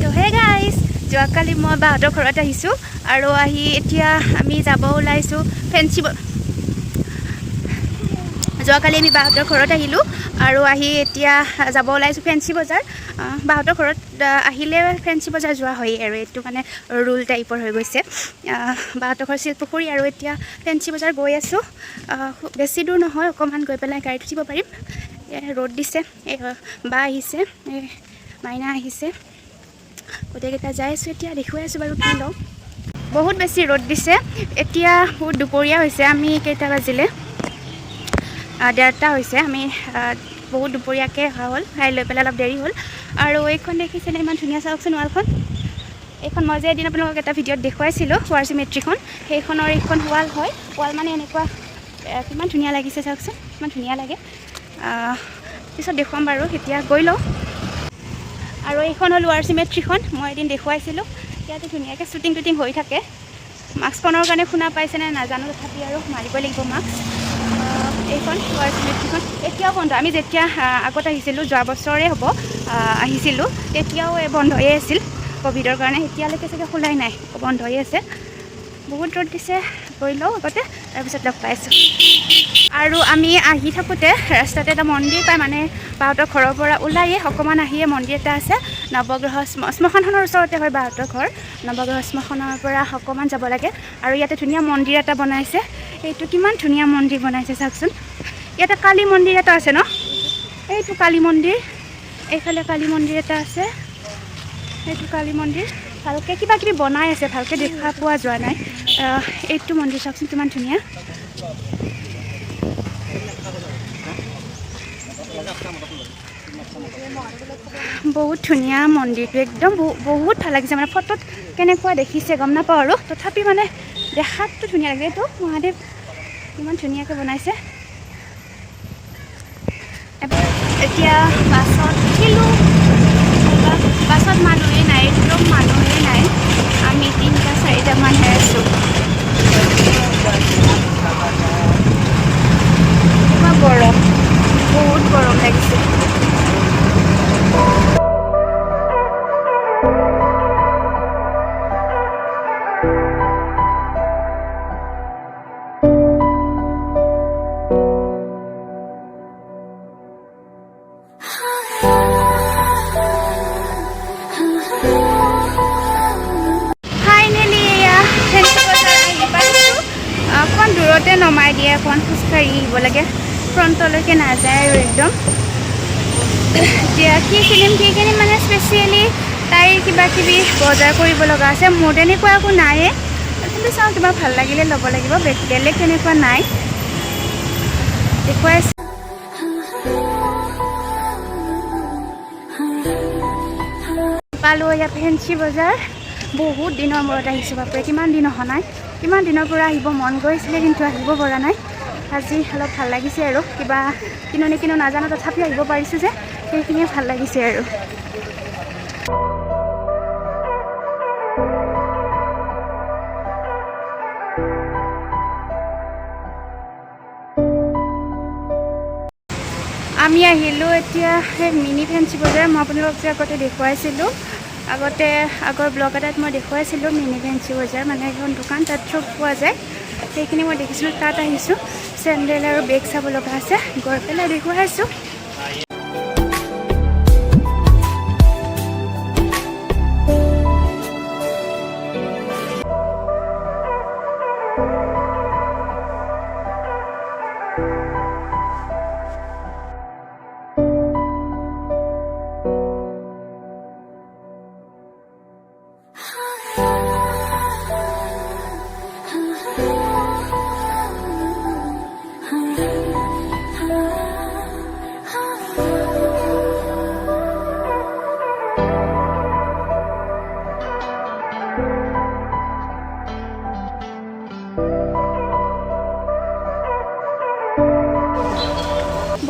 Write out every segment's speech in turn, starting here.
তো hey guys, যোৱাকালি মই বাহঁতৰ ঘৰত আহিছোঁ আৰু আহি এতিয়া আমি যাব ওলাইছোঁ ফেঞ্চি যোৱাকালি আমি বাহঁতৰ ঘৰত আহিলোঁ আৰু আহি এতিয়া যাব ওলাইছোঁ ফেঞ্চি বজাৰ। বাহঁতৰ ঘৰত আহিলে ফেঞ্চি বজাৰ যোৱা হয় আৰু এইটো মানে ৰুল টাইপৰ হৈ গৈছে। বাহঁতৰ ঘৰ শিলপুখুৰী আৰু এতিয়া ফেঞ্চি বজাৰ গৈ আছোঁ। বেছি দূৰ নহয়, অকণমান গৈ পেলাই গাড়ীত উঠিব পাৰিম। ৰ'দ দিছে, এই বা আহিছে, এই মাইনা আহিছে, গোটেইকেইটা যাই আছোঁ। এতিয়া দেখুৱাই আছোঁ বাৰু কি লওঁ। বহুত বেছি ৰ'দ দিছে, এতিয়া বহুত দুপৰীয়া হৈছে। আমি কেইটা বাজিলে 1:30 হৈছে। আমি বহুত দুপৰীয়াকৈ অহা হ'ল, খাই লৈ পেলাই অলপ দেৰি হ'ল। আৰু এইখন দেখিছেনে, ইমান ধুনীয়া, চাওকচোন ৱালখন। এইখন মই যে এদিন আপোনালোকক এটা ভিডিঅ'ত দেখুৱাইছিলোঁ ৱাৰ চিমেট্ৰিখন, সেইখনৰ এইখন ৱাল হয়। ৱাল মানে এনেকুৱা কিমান ধুনীয়া লাগিছে চাওকচোন, কিমান ধুনীয়া লাগে। পিছত দেখুৱাম বাৰু, এতিয়া গৈ লওঁ। আৰু এইখন হ'ল ৱাৰ চিমেট্ৰিখন, মই এদিন দেখুৱাইছিলোঁ। ইয়াতে ধুনীয়াকৈ শ্বুটিং টুটিং হৈ থাকে। মাস্কখনৰ কাৰণে শুনা পাইছেনে নাজানো, তথাপি আৰু মাৰিব লাগিব মাস্ক। এইখন ৱাৰ চিমেট্ৰিখন এতিয়াও বন্ধ। আমি যেতিয়া আগত আহিছিলোঁ, যোৱা বছৰে হ'ব আহিছিলোঁ, তেতিয়াও বন্ধই আছিল ক'ভিডৰ কাৰণে। এতিয়ালৈকে চাগে খোলাই নাই, বন্ধই আছে। বহুত ৰ'দ দিছে, গৈ লওঁ আগতে, তাৰপিছত লগ পাই আছোঁ। আৰু আমি আহি থাকোঁতে ৰাস্তাতে এটা মন্দিৰ পায়, মানে বাহঁতৰ ঘৰৰ পৰা ওলাইয়ে অকণমান আহিয়ে মন্দিৰ এটা আছে। নৱগ্ৰহ শ্মশানখনৰ ওচৰতে হয় বাহঁতৰ ঘৰ। নৱগ্ৰহ শ্মশানৰ পৰা অকণমান যাব লাগে আৰু ইয়াতে ধুনীয়া মন্দিৰ এটা বনাইছে। এইটো কিমান ধুনীয়া মন্দিৰ বনাইছে চাওকচোন। ইয়াতে কালী মন্দিৰ এটা আছে ন, এইটো কালী মন্দিৰ। এইফালে কালী মন্দিৰ এটা আছে, এইটো কালী মন্দিৰ। ভালকৈ কিবা কিবি বনাই আছে, ভালকৈ দেখা পোৱা যোৱা নাই। এইটো মন্দিৰ চাওকচোন কিমান ধুনীয়া। বহুত ধুনীয়া মন্দিৰটো, একদম বহুত ভাল লাগিছে। মানে ফটোত কেনেকুৱা দেখিছে গম নাপাওঁ আৰু, তথাপি মানে দেখাততো ধুনীয়া লাগে। এইটো মহাদেৱ ইমান ধুনীয়াকৈ বনাইছে। এতিয়া বাছত উঠিলোঁ, বাছত মানুহেই নাই, একদম মানুহেই নাই। আমি 3-4টামানহে আছোঁ। কিমান গৰম, বহুত গৰম লাগিছে। অকণ দূৰতে নমাই দিয়ে, অকণ খোজকাঢ়ি আহিব লাগে, ফ্ৰণ্টলৈকে নাযায় আৰু একদম। এতিয়া কি কিনিম মানে স্পেচিয়েলি তাইৰ কিবা কিবি বজাৰ কৰিব লগা আছে। মোৰ তেনেকুৱা একো নাইয়ে, কিন্তু চাওঁ কিবা ভাল লাগিলে ল'ব লাগিব, বেলেগ তেনেকুৱা নাই। দেখুৱাই আছোঁ। পালোঁ ইয়াত ফেঞ্চি বজাৰ। বহুত দিনৰ মূৰত আহিছোঁ, বাপৰে কিমান দিন অহা নাই। কিমান দিনৰ পৰা আহিব মন গৈছিলে, কিন্তু আহিব পৰা নাই। আজি অলপ ভাল লাগিছে আৰু, কিবা কিনো নিকিনো নাজানো, তথাপিও আহিব পাৰিছোঁ যে, সেইখিনিয়ে ভাল লাগিছে আৰু। আমি আহিলোঁ এতিয়া সেই মিনি ফেঞ্চি বজাৰ। মই আপোনালোকক যে আগতে দেখুৱাইছিলোঁ, আগৰ ব্লগ এটাত মই দেখুৱাইছিলোঁ মিনি ফেঞ্চি বজাৰ, মানে এখন দোকান, তাত চব পোৱা যায়। সেইখিনি মই দেখিছিলোঁ, তাত আহিছোঁ। চেণ্ডেল আৰু বেগ চাব লগা আছে, গৈ পেলাই দেখুৱাইছোঁ।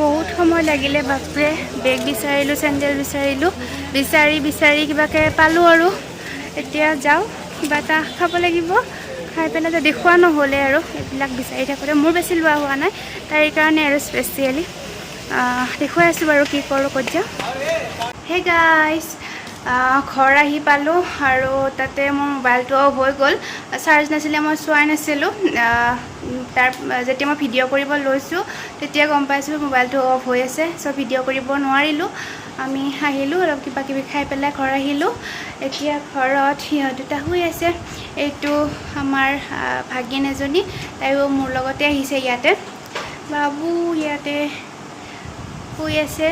বহুত সময় লাগিলে বাপৰে, বেগ বিচাৰিলোঁ, চেণ্ডেল বিচাৰিলোঁ, বিচাৰি কিবাকৈ পালোঁ আৰু। এতিয়া যাওঁ, কিবা এটা খাব লাগিব, খাই পেলাই যে দেখুওৱা নহ'লে আৰু এইবিলাক বিচাৰি থাকোঁতে মোৰ বেছি লোৱা হোৱা নাই তাইৰ কাৰণে আৰু স্পেচিয়েলি দেখুৱাই আছোঁ বাৰু কি কৰোঁ ক'ত যাওঁ। হে গাইজ ঘৰ আহি পালোঁ আৰু তাতে মোৰ মোবাইলটো অফ হৈ গ'ল। চাৰ্জ নাছিলে, মই চোৱাই নাছিলোঁ। যেতিয়া মই ভিডিঅ' কৰিব লৈছোঁ তেতিয়া গম পাইছোঁ মোবাইলটো অফ হৈ আছে। চ' ভিডিঅ' কৰিব নোৱাৰিলোঁ। আমি আহিলোঁ, অলপ কিবা কিবি খাই পেলাই ঘৰ আহিলোঁ। এতিয়া ঘৰত সিহঁত দুটা শুই আছে। এইটো আমাৰ ভাগিন এজনী, তাইও মোৰ লগতে আহিছে ইয়াতে। বাবু ইয়াতে শুই আছে।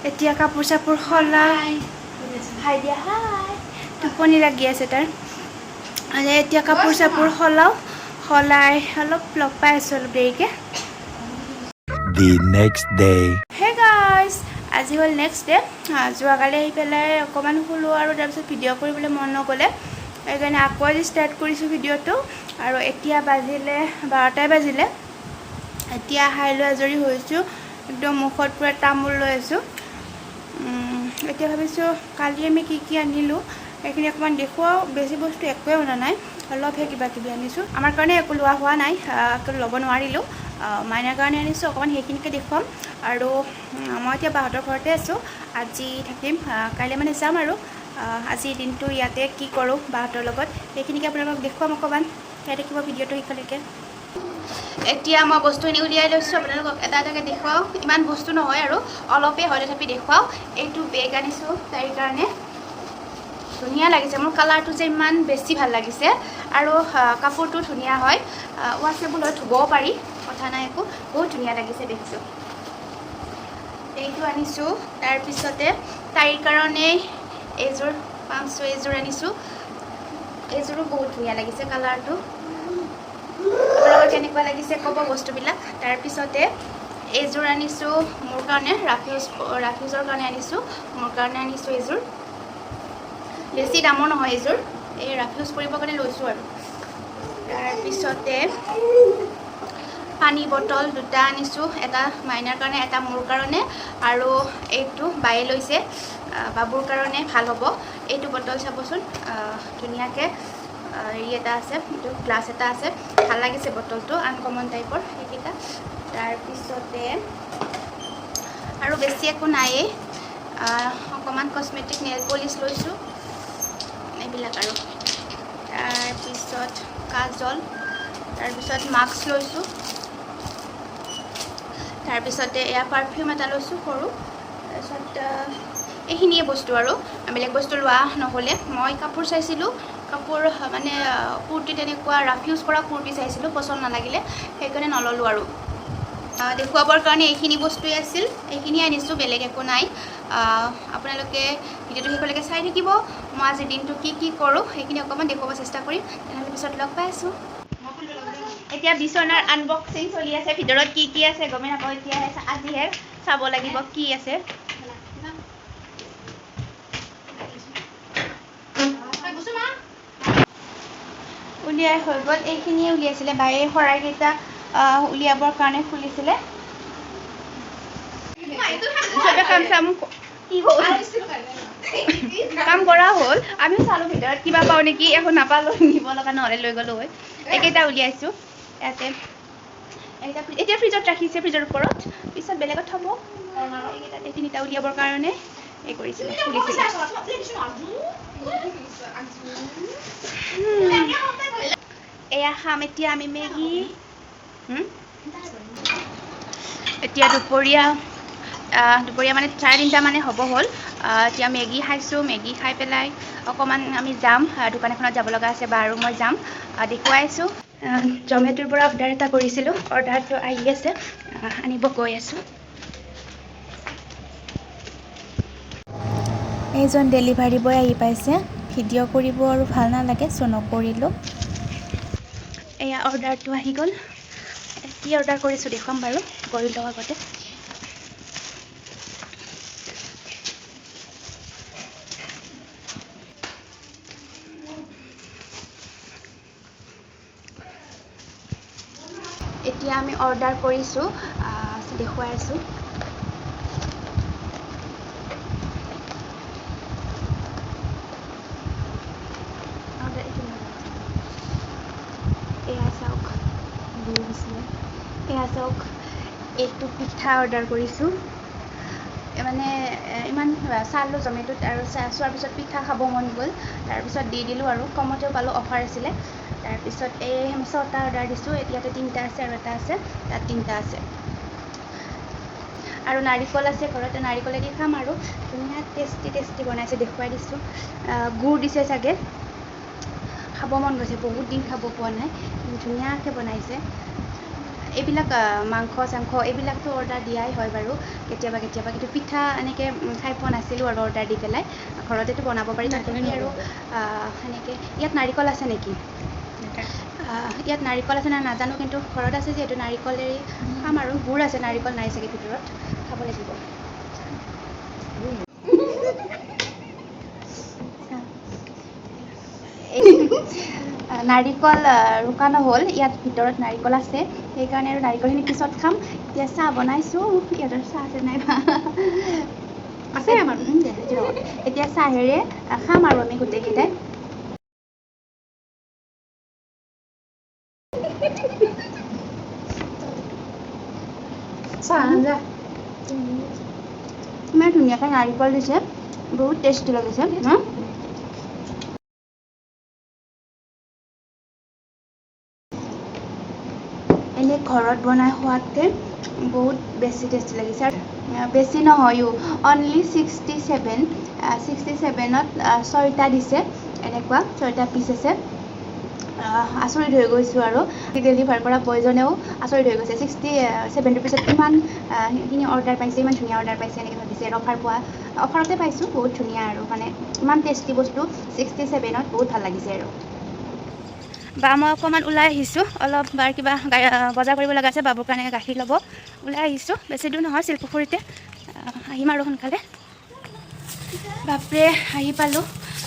এতিয়া কাপোৰ চাপোৰ সলাই হাই দিয়া, হাই, টোপনি লাগি আছে তাৰ। এতিয়া কাপোৰ চাপোৰ সলাই অলপ লগ পাই আছোঁ অলপ দেৰিকৈ। The next day. Hey guys, আজি হ'ল নেক্সট ডে। যোৱাকালি আহি পেলাই অকণমান শুলোঁ আৰু তাৰপিছত ভিডিঅ' কৰিবলৈ মন নগ'লে, সেইকাৰণে আকৌ আজি ষ্টাৰ্ট কৰিছোঁ ভিডিঅ'টো। আৰু এতিয়া বাজিলে 12টাই বাজিলে। এতিয়া খাই লৈ আজৰি হৈছোঁ, একদম মুখত পূৰা তামোল লৈ আছোঁ। এতিয়া ভাবিছোঁ কালি আমি কি কি আনিলোঁ সেইখিনি অকণমান দেখুৱাওঁ। বেছি বস্তু একোৱে অনা নাই, অলপহে কিবা কিবি আনিছোঁ। আমাৰ কাৰণে একো লোৱা হোৱা নাই, ল'ব নোৱাৰিলোঁ। মাইনাৰ কাৰণে আনিছোঁ, অকণমান সেইখিনিকে দেখুৱাম। আৰু মই এতিয়া বাহঁতৰ ঘৰতে আছোঁ, আজি থাকিম, কাইলৈ মানে যাম। আৰু আজিৰ দিনটো ইয়াতে কি কৰোঁ বাহঁতৰ লগত সেইখিনিকে আপোনালোকক দেখুৱাম অকণমান। চাই থাকিব ভিডিঅ'টো শেষলৈকে। এতিয়া মই বস্তুখিনি উলিয়াই লৈছোঁ, আপোনালোকক এটা এটাকৈ দেখুৱাওঁ। ইমান বস্তু নহয় আৰু অলপেই হয়, তথাপি দেখুৱাওঁ। এইটো বেগ আনিছোঁ তাইৰ কাৰণে, ধুনীয়া লাগিছে। মোৰ কালাৰটো যে ইমান বেছি ভাল লাগিছে, আৰু কাপোৰটো ধুনীয়া হয়, ৱাশ্বেবল হয়, ধুবও পাৰি, কথা নাই একো। বহুত ধুনীয়া লাগিছে দেখিছোঁ। এইটো আনিছোঁ। তাৰপিছতে তাইৰ কাৰণে এইযোৰ পামচু এইযোৰ আনিছোঁ। এইযোৰো বহুত ধুনীয়া লাগিছে কালাৰটো। আপোনালোকৰ কেনেকুৱা লাগিছে ক'ব বস্তুবিলাক। তাৰপিছতে এইযোৰ আনিছোঁ মোৰ কাৰণে, ৰাফিউজৰ কাৰণে আনিছোঁ। মোৰ কাৰণে আনিছোঁ এইযোৰ, বেছি দামৰ নহয় এইযোৰ, এই ৰাফিউজ কৰিবৰ কাৰণে লৈছোঁ আৰু। তাৰপিছতে পানী বটল দুটা আনিছোঁ, এটা মাইনাৰ কাৰণে, এটা মোৰ কাৰণে। আৰু এইটো বায়ে লৈছে বাবুৰ কাৰণে, ভাল হ'ব। এইটো বটল চাবচোন, ধুনীয়াকৈ হেৰি এটা আছে, এইটো গ্লাছ এটা আছে, ভাল লাগিছে বটলটো, আনকমন টাইপৰ সেইকেইটা। তাৰপিছতে আৰু বেছি একো নায়েই, অকণমান কচমেটিক নেইল পলিচ লৈছোঁ, এইবিলাক আৰু। তাৰপিছত কাজল, তাৰপিছত মাস্ক লৈছোঁ। তাৰপিছতে এয়া পাৰফিউম এটা লৈছোঁ সৰু। তাৰপিছত এইখিনিয়ে বস্তু আৰু বেলেগ বস্তু লোৱা নহ'লে। মই কাপোৰ চাইছিলোঁ, কাপোৰ মানে কুৰ্তি, তেনেকুৱা ৰাফিউজ কৰা কুৰ্তি চাইছিলোঁ, পচন্দ নালাগিলে, সেইকাৰণে নল'লোঁ আৰু। দেখুৱাবৰ কাৰণে এইখিনি বস্তুৱেই আছিল, এইখিনিয়ে আনিছোঁ, বেলেগ একো নাই। আপোনালোকে ভিডিঅ'টো শেষলৈকে চাই থাকিব। মই আজিৰ দিনটো কি কি কৰোঁ সেইখিনি অকণমান দেখুৱাব চেষ্টা কৰিম। তেনেহ'লে পিছত লগ পাই আছোঁ। এতিয়া বিচনাৰ আনবক্সিং চলি আছে, ভিতৰত কি কি আছে গমেই নাপাওঁ। এতিয়াহে আজিহে চাব লাগিব কি আছে। উলিয়াই হৈ গ'ল, এইখিনিয়ে উলিয়াইছিলে বায়ে, শৰাইকেইটা উলিয়াবৰ কাৰণে খুলিছিলে। চবে কাম চাম কি হ'ল, কাম কৰা হ'ল। আমিও চালোঁ ভিতৰত কিবা পাওঁ নেকি, একো নাপালোঁ, নিব লগা নহ'লে লৈ গ'লোঁ হয়। এইকেইটা উলিয়াইছোঁ ইয়াতে। এতিয়া ফ্ৰিজত ৰাখিছে, ফ্ৰিজৰ ওপৰত, পিছত বেলেগত থ'ব। এই তিনিটা উলিয়াবৰ কাৰণে এই কৰিছিলে, খুলিছিলে। এয়া খাম এতিয়া আমি মেগী। এতিয়া দুপৰীয়া মানে 3:30 মানে হ'ব হ'ল। এতিয়া মেগী খাইছোঁ, মেগী খাই পেলাই অকণমান আমি যাম, দোকান এখনত যাব লগা আছে, বা আৰু মই যাম, দেখুৱাইছোঁ। জমেটোৰ পৰা অৰ্ডাৰ এটা কৰিছিলোঁ, অৰ্ডাৰটো আহি আছে, আনিব গৈ আছোঁ। এইজন ডেলিভাৰী বয় আহি পাইছে, ভিডিঅ' কৰিব আৰু ভাল নালাগে, চ' নকৰিলোঁ। এয়া অৰ্ডাৰটো আহি গ'ল। কি অৰ্ডাৰ কৰিছোঁ দেখুৱাম বাৰু, কৰি লওঁ আগতে। এতিয়া আমি অৰ্ডাৰ কৰিছোঁ, দেখুৱাই আছোঁ। দি দিছিলে এয়া চাওক এইটো পিঠা অৰ্ডাৰ কৰিছোঁ মানে ইমান চালোঁ জমেটোত আৰু চোৱাৰ পিছত পিঠা খাব মন গ'ল তাৰপিছত দি দিলোঁ আৰু কমতেও পালোঁ অফাৰ আছিলে তাৰপিছত এই আমি 6টা অৰ্ডাৰ দিছোঁ ইয়াতে 3টা আছে আৰু এটা আছে তাত 3টা আছে আৰু নাৰিকল আছে ঘৰতে নাৰিকলেদি খাম আৰু ধুনীয়া টেষ্টি বনাইছে দেখুৱাই দিছোঁ গুড় দিছে চাগে খাব মন গৈছে বহুত দিন খাব পোৱা নাই ধুনীয়াকৈ বনাইছে এইবিলাক মাংস চাংস এইবিলাকতো অৰ্ডাৰ দিয়াই হয় বাৰু কেতিয়াবা কিন্তু পিঠা এনেকৈ খাই পোৱা নাছিলোঁ আৰু অৰ্ডাৰ দি পেলাই ঘৰতেতো বনাব পাৰি তথাপি আৰু সেনেকৈ ইয়াত নাৰিকল আছে নেকি ইয়াত নাৰিকল আছে নাই নাজানো কিন্তু ঘৰত আছে যিহেতু নাৰিকলেৰে খাম আৰু গুড় আছে নাৰিকল নাই চাগে ভিতৰত খাব লাগিব নাৰিকল ৰুকা নহ'ল ইয়াত ভিতৰত নাৰিকল আছে সেইকাৰণে আৰু নাৰিকলখিনি পিছত খাম এতিয়া চাহ বনাইছোঁ ইয়াতৰ চাহ আছে নাই আছে আমাৰ এতিয়া চাহেৰে খাম আৰু আমি গোটেইকেইটাই ইমান ধুনীয়াকৈ নাৰিকল দিছে বহুত টেষ্টি লাগিছে এনেই ঘৰত বনাই খোৱাতকৈ বহুত বেছি টেষ্টি লাগিছে আৰু বেছি নহয়ো অনলি 67ত 6টা দিছে এনেকুৱা 6টা পিচ আছে আচৰিত হৈ গৈছোঁ আৰু ডেলিভাৰ কৰা বয়জনেও আচৰিত হৈ গৈছে 67 ৰুপিছত ইমানখিনি অৰ্ডাৰ পাইছে ইমান ধুনীয়া অৰ্ডাৰ পাইছে এনেকৈ ভাবিছে অফাৰতে পাইছোঁ বহুত ধুনীয়া আৰু মানে ইমান টেষ্টি বস্তু 67ত বহুত ভাল লাগিছে আৰু বা মই অকণমান ওলাই আহিছোঁ অলপ কিবা বজাৰ কৰিব লগা আছে বাবুৰ কাৰণে গাখীৰ ল'ব ওলাই আহিছোঁ বেছি দূৰ নহয় শিলপুখুৰীতে আহিম আৰু সোনকালে বাপৰে আহি পালোঁ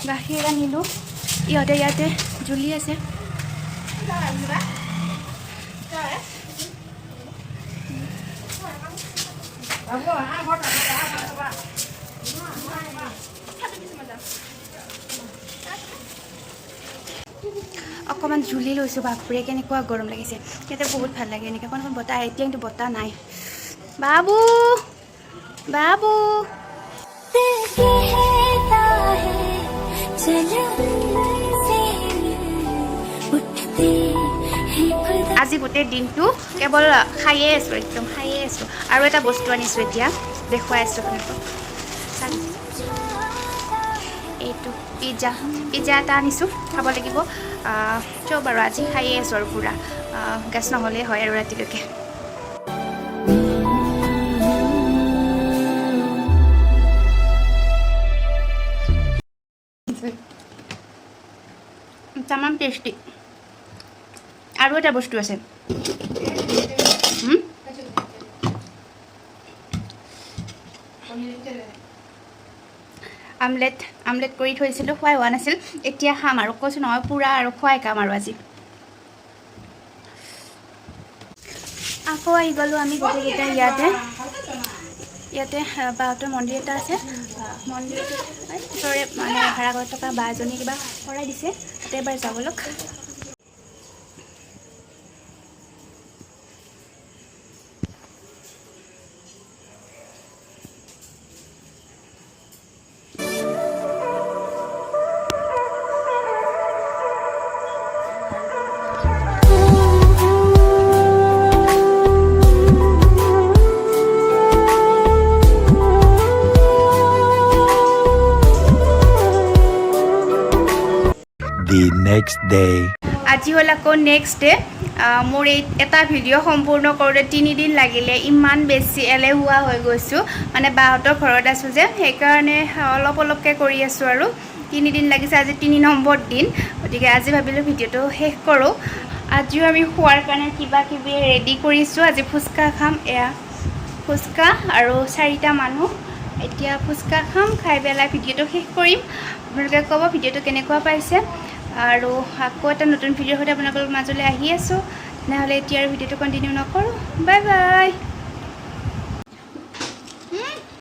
গাখীৰ আনিলোঁ ইয়াতে জুলি আছে অকণমান জুলি লৈছোঁ বাপৰে কেনেকুৱা গৰম লাগিছে ইয়াতে বহুত ভাল লাগে এনেকৈ অকণ বতাহ এতিয়া কিন্তু বতাহ নাই বাবু আজি গোটেই দিনটো কেৱল খায়ে আছোঁ একদম খায়ে আছোঁ আৰু এটা বস্তু আনিছোঁ এতিয়া দেখুৱাই আছোঁ আপোনালোকক এইটো পিজ্জা এটা আনিছোঁ খাব লাগিব চব বাৰু আজি খায়ে আছোঁ আৰু পূৰা গেছ নহ'লেই হয় আৰু ৰাতিলৈকে তামাম টেষ্টি আৰু এটা বস্তু আছে আমলেট কৰি থৈছিলোঁ খুৱাই হোৱা নাছিল এতিয়া খাম আৰু কৈছোঁ নহয় পূৰা আৰু খুৱাই খাম আৰু আজি আকৌ আহি গ'লোঁ আমি গোটেইকেইটা ইয়াতে বাহঁতৰ মন্দিৰ এটা আছে মন্দিৰটো ওচৰৰে মানে ভাড়াঘৰত থকা বা এজনী কিবা কৰাই দিছে তাতে এবাৰ যাব লগ The next day. আজি হ'ল আকৌ নেক্সট ডে মোৰ এই এটা ভিডিঅ' সম্পূৰ্ণ কৰোঁতে 3 দিন লাগিলে ইমান বেছি এলেহুৱা হৈ গৈছোঁ মানে বাহঁতৰ ঘৰত আছোঁ যে সেইকাৰণে অলপকৈ কৰি আছোঁ আৰু 3 দিন লাগিছে আজি 3 নম্বৰ দিন গতিকে আজি ভাবিলোঁ ভিডিঅ'টো শেষ কৰোঁ আজিও আমি খোৱাৰ কাৰণে কিবা কিবি ৰেডি কৰিছোঁ আজি ফুচকা খাম এয়া ফুচকা আৰু 4টা মানুহ এতিয়া ফুচকা খাম খাই পেলাই ভিডিঅ'টো শেষ কৰিম আপোনালোকে ক'ব ভিডিঅ'টো কেনেকুৱা পাইছে আৰু আকৌ এটা নতুন ভিডিঅ'ৰ সৈতে আপোনালোকৰ মাজলৈ আহি আছোঁ তেনেহ'লে এতিয়া আৰু ভিডিঅ'টো কণ্টিনিউ নকৰোঁ বাই